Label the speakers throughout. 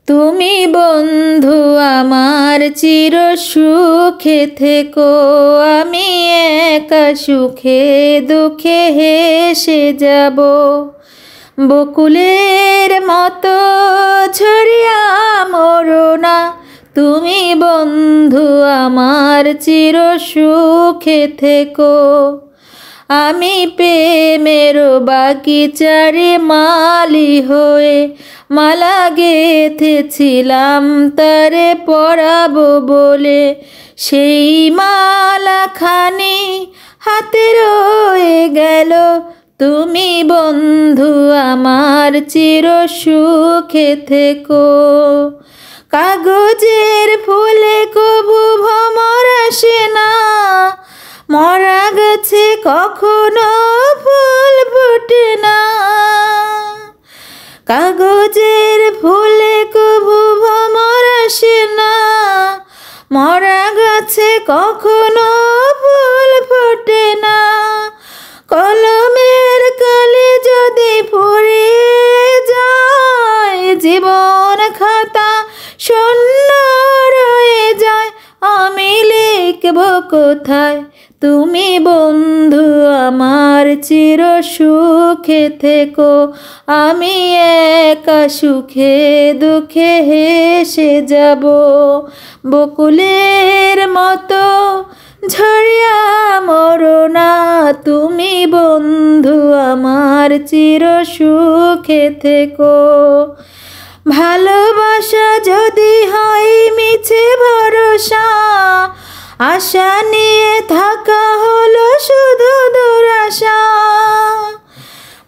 Speaker 1: তুমি বন্ধু আমার চির সুখে থেকো, আমি একা সুখে দুঃখে হেসে যাব। বকুলের মতো ঝরিয়া মরো না, তুমি বন্ধু আমার চির সুখে থেকো। আমি প্রেমের বাগিচারে মালি হয়ে মালা গেঁথেছিলাম তারে পরাবো বলে। সেই মালাখানি হাতে রয়ে গেল, তুমি বন্ধু আমার চির সুখে থেকো। কাগজের ফুলে কবু ভ্রমর আসে না, মরা গাছে কখনো ফুল ফোটে না। কাগজের ফুলে কবু ভ্রমর আসে না, মরা গাছে কখনো ফুল ফোটে না। কলমের কালি যদি ফুরিয়ে যায়, জীবন খাতা শূন্য রয়ে যায়, আমি লিখব কোথায়? তুমি বন্ধু আমার চির সুখে থেকো, আমি একা সুখে দুঃখে হেসে যাব। বকুলের মতো ঝরিয়া মরো না, তুমি বন্ধু আমার চির সুখে থেকো। ভালোবাসা যদি হয় মিছে ভরসা, আশা নিয়ে থাকা হলো শুধু দুরাশা।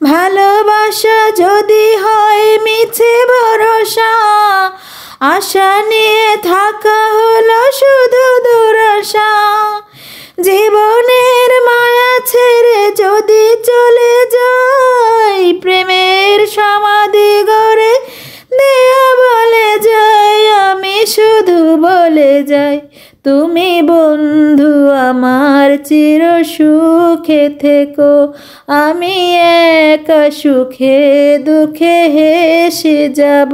Speaker 1: ভালোবাসা যদি হয় মিছে ভরসা, আশা নিয়ে থাকা হলো শুধু দুরাশা। জীবনের মায়া ছেড়ে যদি চলে যাই, প্রেমের সমাধি গড়ে দেয়া বলে যাই, আমি শুধু বলে যাই, তুমি বন্ধু আমার চির সুখে থেকো, আমি একা সুখে দুঃখে হেসে যাব।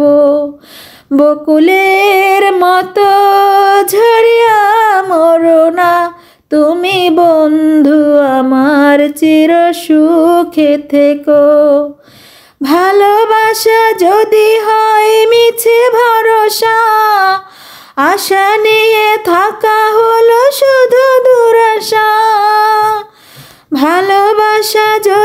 Speaker 1: বকুলের মতো ঝরিয়া মরো না, তুমি বন্ধু আমার চির সুখে থেকো। ভালোবাসা যদি হয় মিছে ভরসা, আশা নিয়ে থাকা হলো শুধু দুরাশা। ভালোবাসা যদি